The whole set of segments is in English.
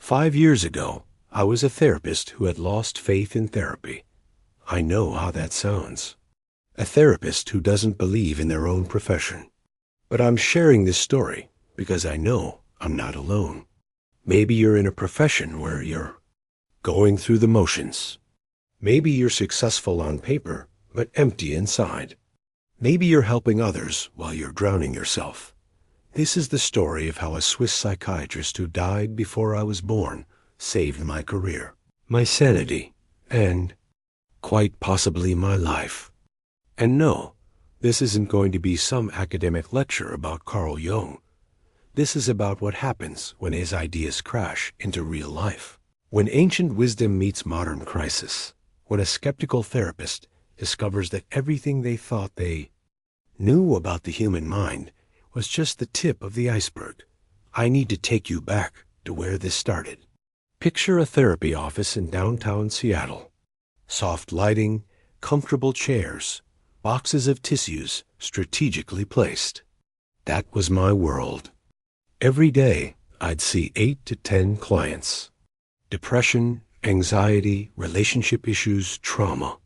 5 years ago, I was a therapist who had lost faith in therapy. I know how that sounds. A therapist who doesn't believe in their own profession. But I'm sharing this story because I know I'm not alone. Maybe you're in a profession where you're going through the motions. Maybe you're successful on paper, but empty inside. Maybe you're helping others while you're drowning yourself. This is the story of how a Swiss psychiatrist who died before I was born saved my career, my sanity, and quite possibly my life. And no, this isn't going to be some academic lecture about Carl Jung. This is about what happens when his ideas crash into real life. When ancient wisdom meets modern crisis. When a skeptical therapist discovers that everything they thought they knew about the human mind was just the tip of the iceberg. I need to take you back to where this started. Picture a therapy office in downtown Seattle. Soft lighting, comfortable chairs, boxes of tissues strategically placed. That was my world. Every day, I'd see 8 to 10 clients. Depression, anxiety, relationship issues, trauma.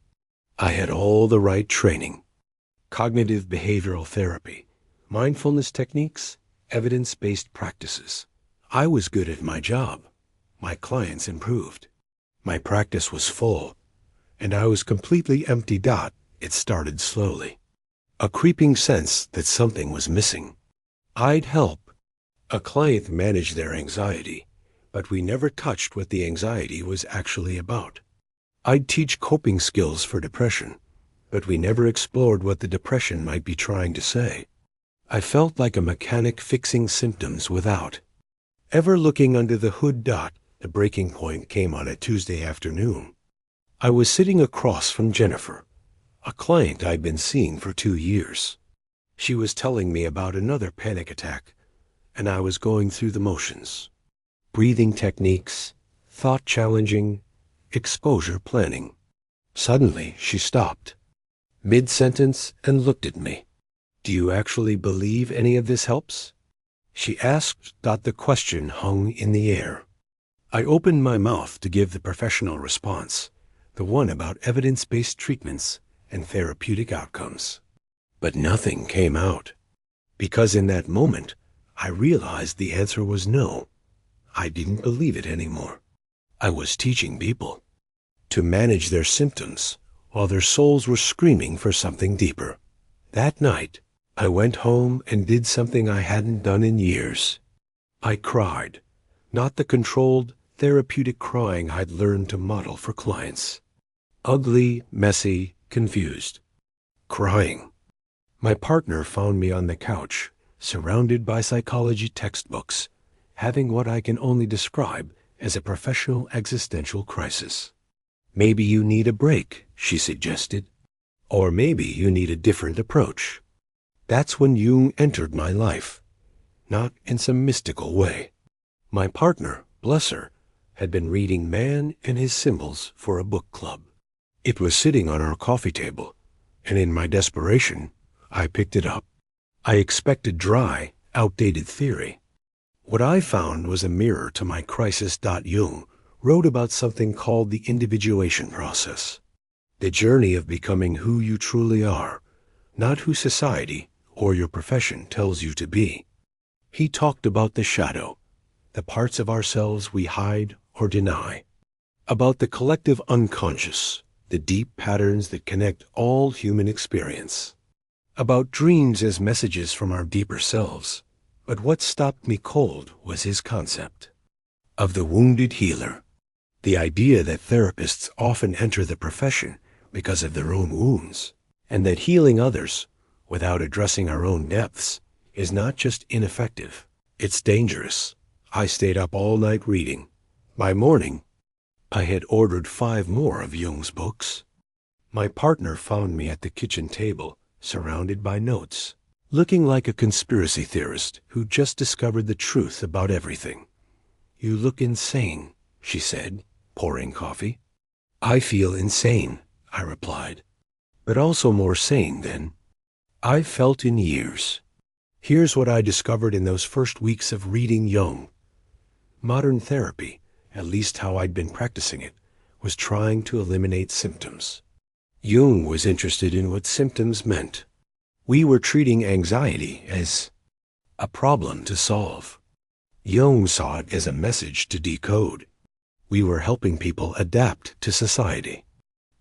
I had all the right training. Cognitive behavioral therapy, mindfulness techniques, evidence-based practices. I was good at my job. My clients improved. My practice was full, and I was completely empty. It started slowly. A creeping sense that something was missing. I'd help a client manage their anxiety, but we never touched what the anxiety was actually about. I'd teach coping skills for depression, but we never explored what the depression might be trying to say. I felt like a mechanic fixing symptoms without ever looking under the hood. The breaking point came on a Tuesday afternoon. I was sitting across from Jennifer, a client I'd been seeing for 2 years. She was telling me about another panic attack, and I was going through the motions. Breathing techniques, thought challenging, exposure planning. Suddenly, she stopped, mid-sentence, and looked at me. "Do you actually believe any of this helps?" she asked. The question hung in the air. I opened my mouth to give the professional response, the one about evidence-based treatments and therapeutic outcomes. But nothing came out, because in that moment, I realized the answer was no. I didn't believe it anymore. I was teaching people to manage their symptoms while their souls were screaming for something deeper. That night, I went home and did something I hadn't done in years. I cried, not the controlled, therapeutic crying I'd learned to model for clients. Ugly, messy, confused. Crying. My partner found me on the couch, surrounded by psychology textbooks, having what I can only describe as a professional existential crisis. "Maybe you need a break," she suggested. "Or maybe you need a different approach." That's when Jung entered my life, not in some mystical way. My partner, bless her, had been reading Man and His Symbols for a book club. It was sitting on our coffee table, and in my desperation, I picked it up. I expected dry, outdated theory. What I found was a mirror to my crisis. Jung wrote about something called the individuation process, the journey of becoming who you truly are, not who society or your profession tells you to be. He talked about the shadow, the parts of ourselves we hide or deny, about the collective unconscious, the deep patterns that connect all human experience, about dreams as messages from our deeper selves. But what stopped me cold was his concept of the wounded healer, the idea that therapists often enter the profession because of their own wounds, and that healing others without addressing our own depths is not just ineffective, it's dangerous. I stayed up all night reading. By morning, I had ordered 5 more of Jung's books. My partner found me at the kitchen table, surrounded by notes, looking like a conspiracy theorist who just discovered the truth about everything. "You look insane," she said, pouring coffee. "I feel insane," I replied, "but also more sane than I've felt in years." Here's what I discovered in those first weeks of reading Jung. Modern therapy at least how I'd been practicing it, was trying to eliminate symptoms. Jung was interested in what symptoms meant. We were treating anxiety as a problem to solve. Jung saw it as a message to decode. We were helping people adapt to society.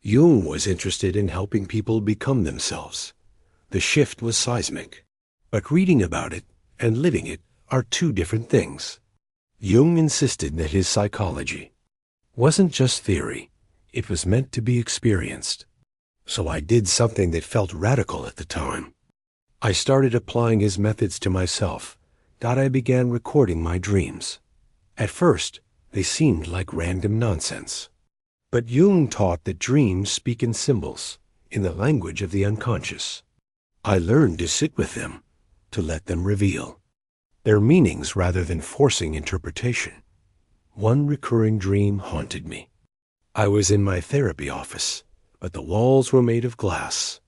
Jung was interested in helping people become themselves. The shift was seismic. But reading about it and living it are two different things. Jung insisted that his psychology wasn't just theory, it was meant to be experienced. So I did something that felt radical at the time. I started applying his methods to myself. I began recording my dreams. At first, they seemed like random nonsense. But Jung taught that dreams speak in symbols, in the language of the unconscious. I learned to sit with them, to let them reveal their meanings rather than forcing interpretation. One recurring dream haunted me. I was in my therapy office, but the walls were made of glass.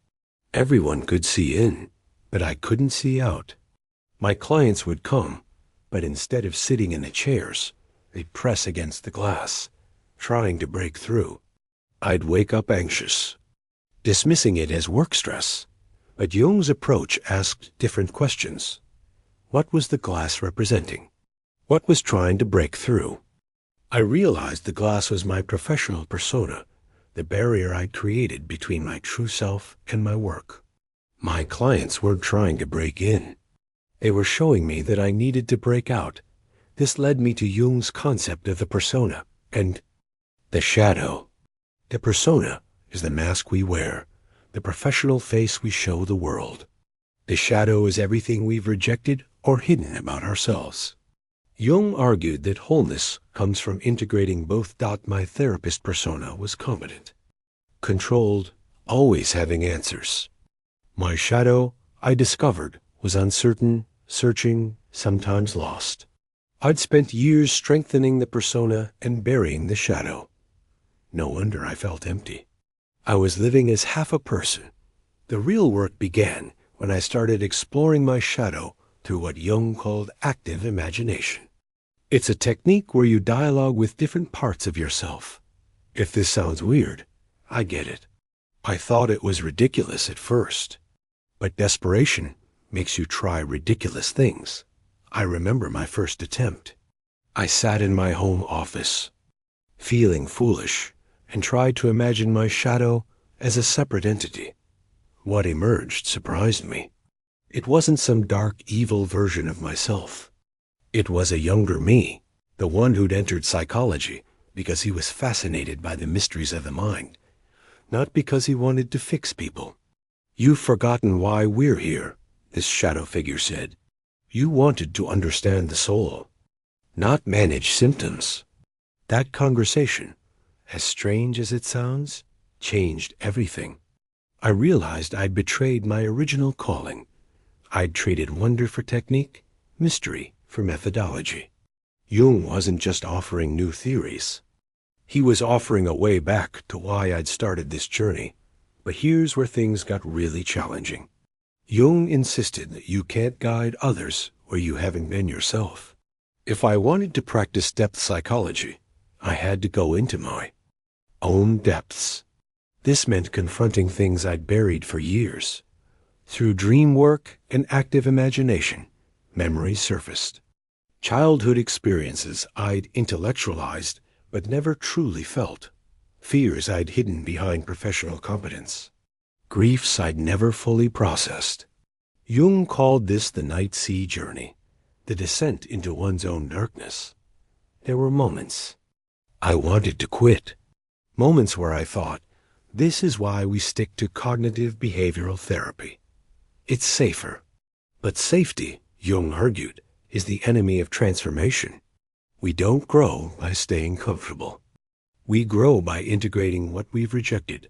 Everyone could see in, but I couldn't see out. My clients would come, but instead of sitting in the chairs, they'd press against the glass, trying to break through. I'd wake up anxious, dismissing it as work stress. But Jung's approach asked different questions. What was the glass representing? What was trying to break through? I realized the glass was my professional persona, the barrier I'd created between my true self and my work. My clients weren't trying to break in. They were showing me that I needed to break out. This led me to Jung's concept of the persona and the shadow. The persona is the mask we wear, the professional face we show the world. The shadow is everything we've rejected or hidden about ourselves. Jung argued that wholeness comes from integrating both. My therapist persona was competent, controlled, always having answers. My shadow, I discovered, was uncertain, searching, sometimes lost. I'd spent years strengthening the persona and burying the shadow. No wonder I felt empty. I was living as half a person. The real work began when I started exploring my shadow through what Jung called active imagination. It's a technique where you dialogue with different parts of yourself. If this sounds weird, I get it. I thought it was ridiculous at first. But desperation makes you try ridiculous things. I remember my first attempt. I sat in my home office, feeling foolish, and tried to imagine my shadow as a separate entity. What emerged surprised me. It wasn't some dark, evil version of myself. It was a younger me, the one who'd entered psychology because he was fascinated by the mysteries of the mind, not because he wanted to fix people. You've forgotten why we're here, this shadow figure said. You wanted to understand the soul, not manage symptoms. That conversation, as strange as it sounds, changed everything. I realized I'd betrayed my original calling. I'd traded wonder for technique, mystery for methodology. Jung wasn't just offering new theories. He was offering a way back to why I'd started this journey. But here's where things got really challenging. Jung insisted that you can't guide others where you haven't been yourself. If I wanted to practice depth psychology, I had to go into my own depths. This meant confronting things I'd buried for years. Through dream work and active imagination, memories surfaced. Childhood experiences I'd intellectualized but never truly felt. Fears I'd hidden behind professional competence. Griefs I'd never fully processed. Jung called this the night sea journey, the descent into one's own darkness. There were moments I wanted to quit. Moments where I thought, this is why we stick to cognitive behavioral therapy. It's safer. But safety, Jung argued, is the enemy of transformation. We don't grow by staying comfortable. We grow by integrating what we've rejected.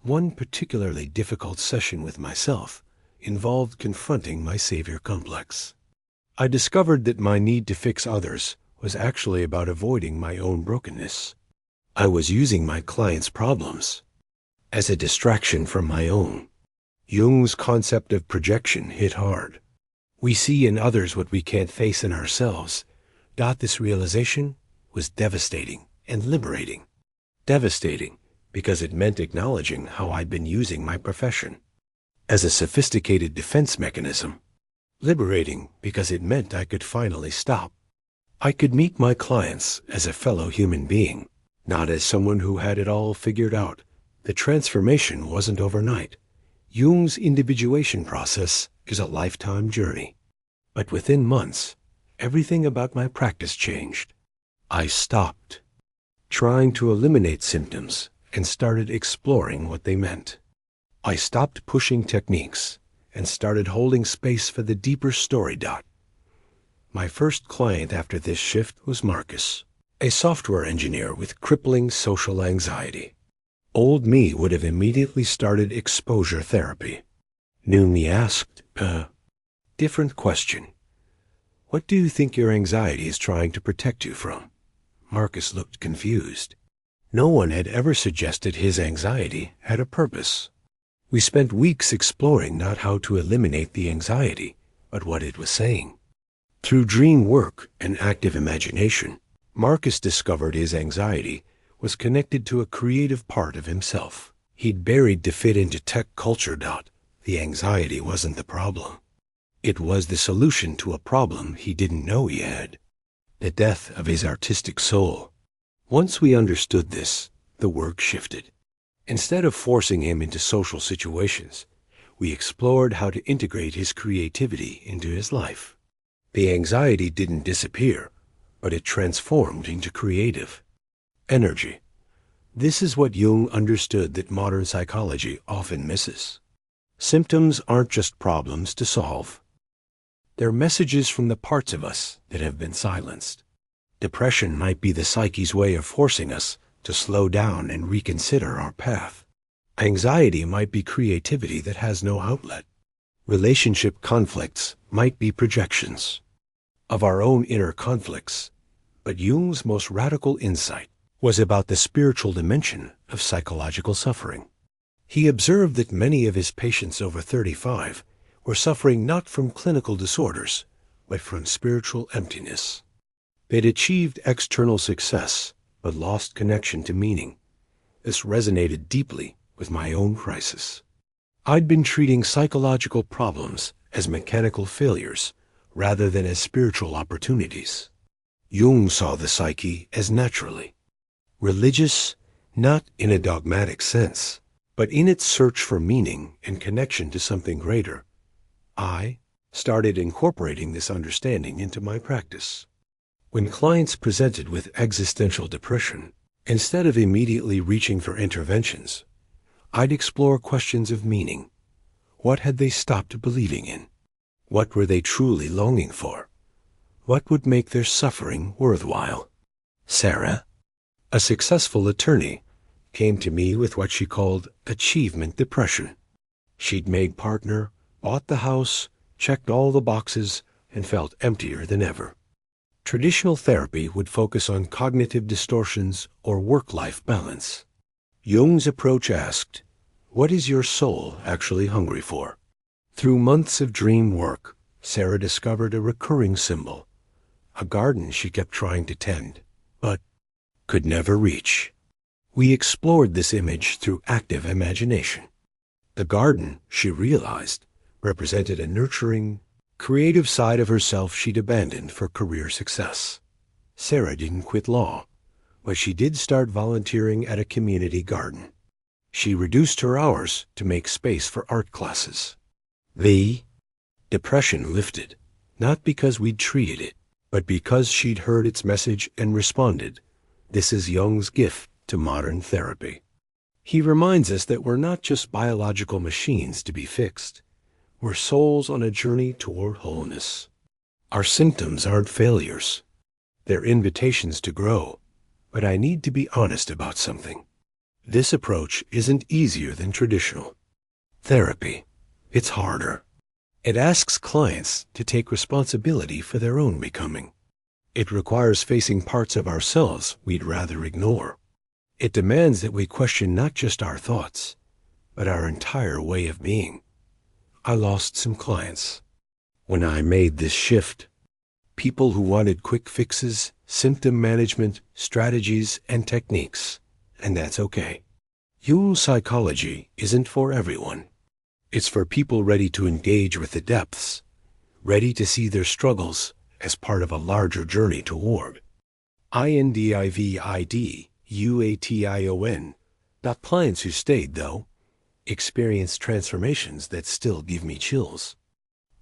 One particularly difficult session with myself involved confronting my savior complex. I discovered that my need to fix others was actually about avoiding my own brokenness. I was using my clients' problems as a distraction from my own. Jung's concept of projection hit hard. We see in others what we can't face in ourselves. This realization was devastating and liberating. Devastating because it meant acknowledging how I'd been using my profession as a sophisticated defense mechanism. Liberating because it meant I could finally stop. I could meet my clients as a fellow human being, not as someone who had it all figured out. The transformation wasn't overnight. Jung's individuation process is a lifetime journey. But within months, everything about my practice changed. I stopped trying to eliminate symptoms and started exploring what they meant. I stopped pushing techniques and started holding space for the deeper story. My first client after this shift was Marcus, a software engineer with crippling social anxiety. Old me would have immediately started exposure therapy. New me asked a different question. What do you think your anxiety is trying to protect you from? Marcus looked confused. No one had ever suggested his anxiety had a purpose. We spent weeks exploring not how to eliminate the anxiety, but what it was saying. Through dream work and active imagination, Marcus discovered his anxiety was connected to a creative part of himself he'd buried to fit into tech culture. The anxiety wasn't the problem. It was the solution to a problem he didn't know he had. The death of his artistic soul. Once we understood this, the work shifted. Instead of forcing him into social situations, we explored how to integrate his creativity into his life. The anxiety didn't disappear, but it transformed into creative energy. This is what Jung understood that modern psychology often misses. Symptoms aren't just problems to solve. They're messages from the parts of us that have been silenced. Depression might be the psyche's way of forcing us to slow down and reconsider our path. Anxiety might be creativity that has no outlet. Relationship conflicts might be projections of our own inner conflicts. But Jung's most radical insight was about the spiritual dimension of psychological suffering. He observed that many of his patients over 35 were suffering not from clinical disorders, but from spiritual emptiness. They'd achieved external success, but lost connection to meaning. This resonated deeply with my own crisis. I'd been treating psychological problems as mechanical failures rather than as spiritual opportunities. Jung saw the psyche as naturally religious, not in a dogmatic sense, but in its search for meaning and connection to something greater. I started incorporating this understanding into my practice. When clients presented with existential depression, instead of immediately reaching for interventions, I'd explore questions of meaning. What had they stopped believing in? What were they truly longing for? What would make their suffering worthwhile? Sarah, a successful attorney, came to me with what she called achievement depression. She'd made partner, bought the house, checked all the boxes, and felt emptier than ever. Traditional therapy would focus on cognitive distortions or work-life balance. Jung's approach asked, what is your soul actually hungry for? Through months of dream work, Sarah discovered a recurring symbol, a garden she kept trying to tend, but could never reach. We explored this image through active imagination. The garden, she realized, represented a nurturing, creative side of herself she'd abandoned for career success. Sarah didn't quit law, but she did start volunteering at a community garden. She reduced her hours to make space for art classes. The depression lifted, not because we'd treated it, but because she'd heard its message and responded. This is Jung's gift to modern therapy. He reminds us that we're not just biological machines to be fixed. We're souls on a journey toward wholeness. Our symptoms aren't failures. They're invitations to grow. But I need to be honest about something. This approach isn't easier than traditional therapy. It's harder. It asks clients to take responsibility for their own becoming. It requires facing parts of ourselves we'd rather ignore. It demands that we question not just our thoughts, but our entire way of being. I lost some clients when I made this shift. People who wanted quick fixes, symptom management, strategies, and techniques, and that's okay. Jung's psychology isn't for everyone. It's for people ready to engage with the depths, ready to see their struggles as part of a larger journey toward individuation. Not clients who stayed, though, experienced transformations that still give me chills.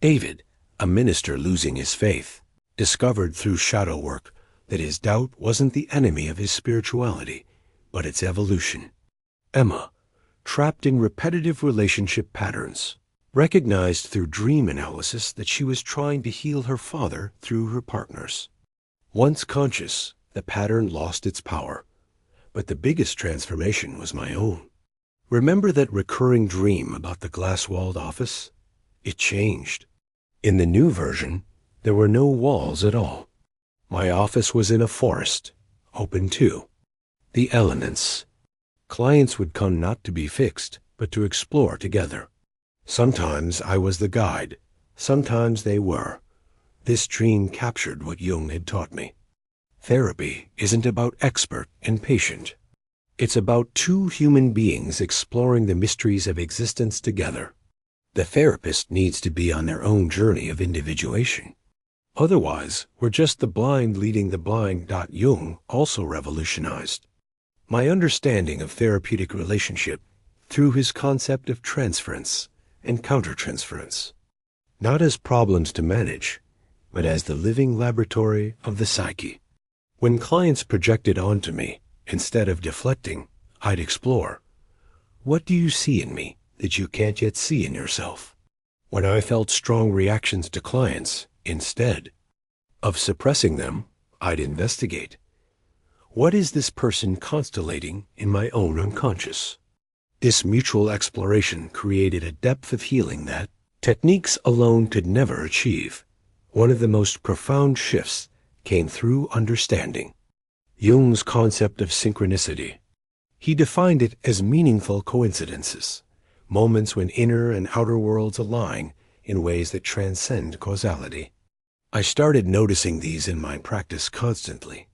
David, a minister losing his faith, discovered through shadow work that his doubt wasn't the enemy of his spirituality, but its evolution. Emma, trapped in repetitive relationship patterns, recognized through dream analysis that she was trying to heal her father through her partners. Once conscious, the pattern lost its power, but the biggest transformation was my own. Remember that recurring dream about the glass-walled office? It changed. In the new version, there were no walls at all. My office was in a forest, open to the elements. Clients would come not to be fixed, but to explore together. Sometimes I was the guide, sometimes they were. This dream captured what Jung had taught me. Therapy isn't about expert and patient. It's about two human beings exploring the mysteries of existence together. The therapist needs to be on their own journey of individuation. Otherwise, we're just the blind leading the blind. Jung also revolutionized my understanding of therapeutic relationship through his concept of transference and countertransference, not as problems to manage, but as the living laboratory of the psyche. When clients projected onto me, instead of deflecting, I'd explore, what do you see in me that you can't yet see in yourself? When I felt strong reactions to clients, instead of suppressing them, I'd investigate. What is this person constellating in my own unconscious? This mutual exploration created a depth of healing that techniques alone could never achieve. One of the most profound shifts came through understanding Jung's concept of synchronicity. He defined it as meaningful coincidences, moments when inner and outer worlds align in ways that transcend causality. I started noticing these in my practice constantly.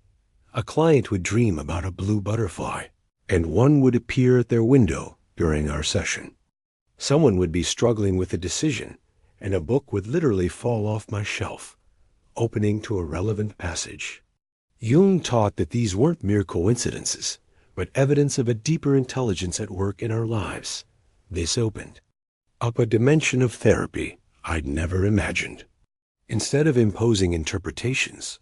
A client would dream about a blue butterfly, and one would appear at their window during our session. Someone would be struggling with a decision, and a book would literally fall off my shelf, opening to a relevant passage. Jung taught that these weren't mere coincidences, but evidence of a deeper intelligence at work in our lives. This opened up a dimension of therapy I'd never imagined. Instead of imposing interpretations,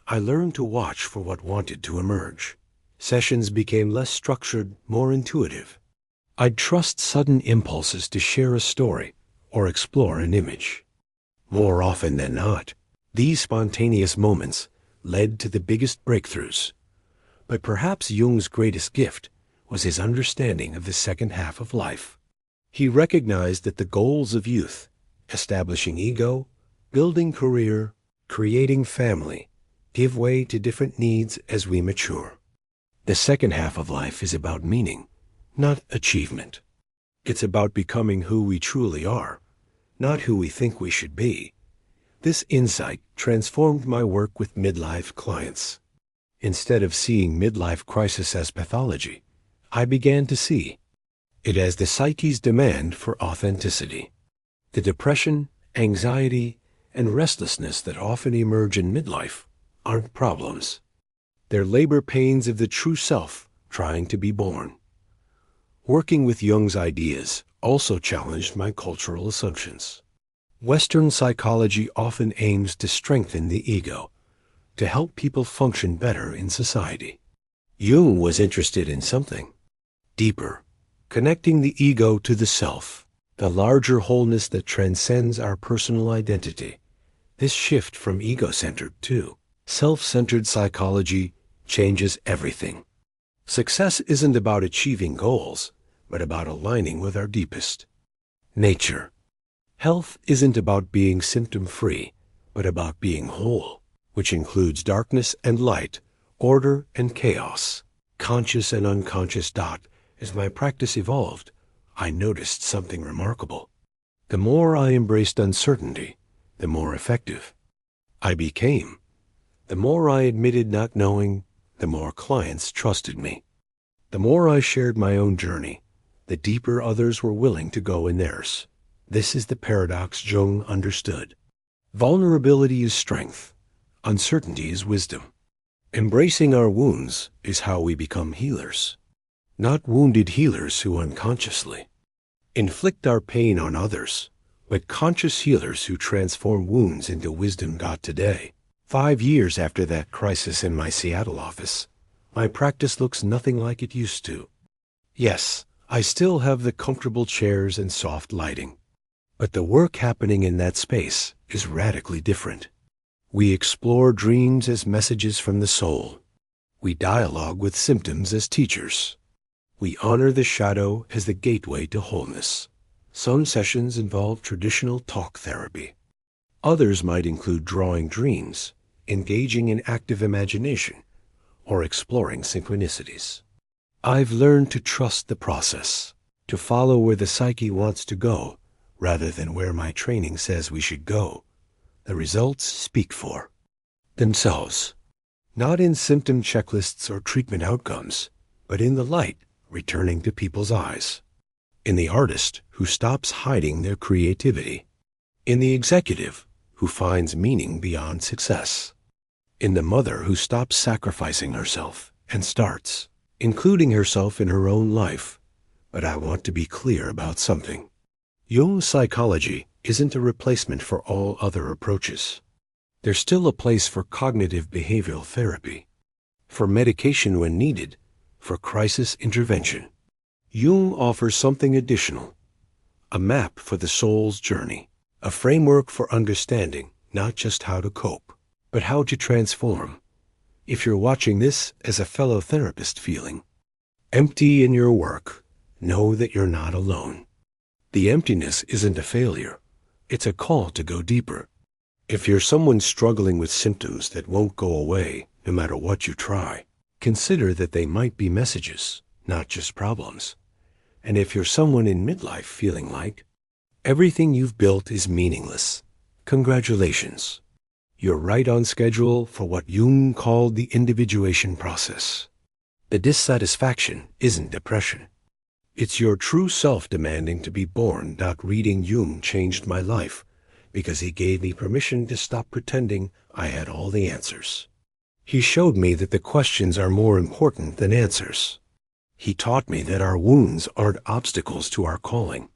I learned to watch for what wanted to emerge. Sessions became less structured, more intuitive. I'd trust sudden impulses to share a story or explore an image. More often than not, these spontaneous moments led to the biggest breakthroughs. But perhaps Jung's greatest gift was his understanding of the second half of life. He recognized that the goals of youth, establishing ego, building career, creating family, give way to different needs as we mature. The second half of life is about meaning, not achievement. It's about becoming who we truly are, not who we think we should be. This insight transformed my work with midlife clients. Instead of seeing midlife crisis as pathology, I began to see it as the psyche's demand for authenticity. The depression, anxiety, and restlessness that often emerge in midlife aren't problems. They're labor pains of the true self trying to be born. Working with Jung's ideas also challenged my cultural assumptions. Western psychology often aims to strengthen the ego, to help people function better in society. Jung was interested in something deeper, connecting the ego to the self, the larger wholeness that transcends our personal identity. This shift from ego-centered to self-centered psychology changes everything. Success isn't about achieving goals, but about aligning with our deepest nature. Health isn't about being symptom-free, but about being whole, which includes darkness and light, order and chaos, conscious and unconscious. As my practice evolved, I noticed something remarkable. The more I embraced uncertainty, the more effective I became. The more I admitted not knowing, the more clients trusted me. The more I shared my own journey, the deeper others were willing to go in theirs. This is the paradox Jung understood. Vulnerability is strength. Uncertainty is wisdom. Embracing our wounds is how we become healers. Not wounded healers who unconsciously inflict our pain on others, but conscious healers who transform wounds into wisdom. Today, 5 years after that crisis in my Seattle office, my practice looks nothing like it used to. Yes, I still have the comfortable chairs and soft lighting, but the work happening in that space is radically different. We explore dreams as messages from the soul. We dialogue with symptoms as teachers. We honor the shadow as the gateway to wholeness. Some sessions involve traditional talk therapy. Others might include drawing dreams, engaging in active imagination, or exploring synchronicities. I've learned to trust the process, to follow where the psyche wants to go, rather than where my training says we should go. The results speak for themselves, not in symptom checklists or treatment outcomes, but in the light returning to people's eyes, in the artist who stops hiding their creativity, in the executive who finds meaning beyond success, in the mother who stops sacrificing herself and starts including herself in her own life. But I want to be clear about something. Jung's psychology isn't a replacement for all other approaches. There's still a place for cognitive behavioral therapy, for medication when needed, for crisis intervention. Jung offers something additional, a map for the soul's journey, a framework for understanding not just how to cope, but how to transform. If you're watching this as a fellow therapist feeling empty in your work, know that you're not alone. The emptiness isn't a failure. It's a call to go deeper. If you're someone struggling with symptoms that won't go away no matter what you try, consider that they might be messages, not just problems. And if you're someone in midlife feeling like everything you've built is meaningless, congratulations. You're right on schedule for what Jung called the individuation process. The dissatisfaction isn't depression. It's your true self demanding to be born. Reading Jung changed my life because he gave me permission to stop pretending I had all the answers. He showed me that the questions are more important than answers. He taught me that our wounds aren't obstacles to our calling.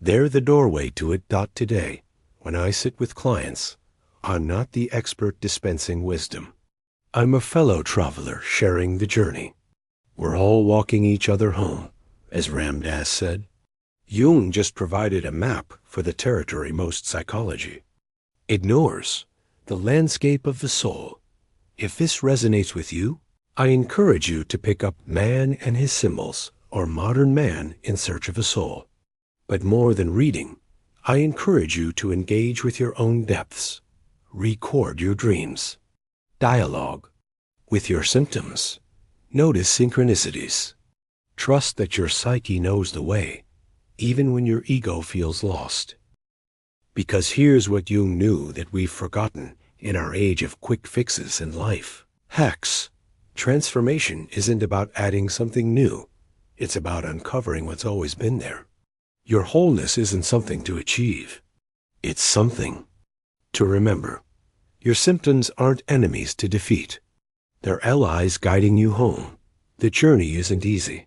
They're the doorway to it. Today, when I sit with clients, I'm not the expert dispensing wisdom. I'm a fellow traveler sharing the journey. We're all walking each other home, as Ram Dass said. Jung just provided a map for the territory most psychology ignores, the landscape of the soul. If this resonates with you, I encourage you to pick up Man and His Symbols, or Modern Man in Search of a Soul. But more than reading, I encourage you to engage with your own depths. Record your dreams. Dialogue with your symptoms. Notice synchronicities. Trust that your psyche knows the way, even when your ego feels lost. Because here's what Jung knew that we've forgotten in our age of quick fixes in life. Hacks. Transformation isn't about adding something new. It's about uncovering what's always been there. Your wholeness isn't something to achieve. It's something to remember. Your symptoms aren't enemies to defeat. They're allies guiding you home. The journey isn't easy.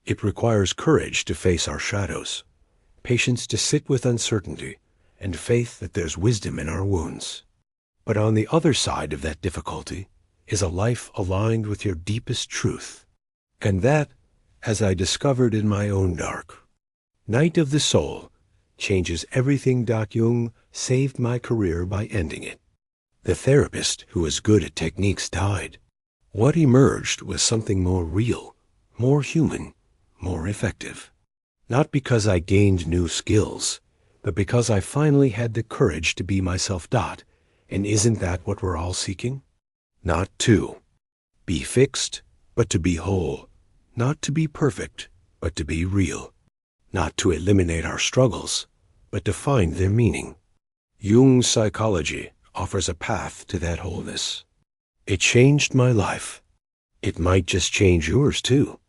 It requires courage to face our shadows, patience to sit with uncertainty, and faith that there's wisdom in our wounds. But on the other side of that difficulty is a life aligned with your deepest truth. And that, as I discovered in my own dark night of the soul, changes everything. Jung saved my career by ending it. The therapist who was good at techniques died. What emerged was something more real, more human, more effective. Not because I gained new skills, but because I finally had the courage to be myself. And isn't that what we're all seeking? Not to be fixed, but to be whole. Not to be perfect, but to be real. Not to eliminate our struggles, but to find their meaning. Jung's psychology offers a path to that wholeness. It changed my life. It might just change yours, too.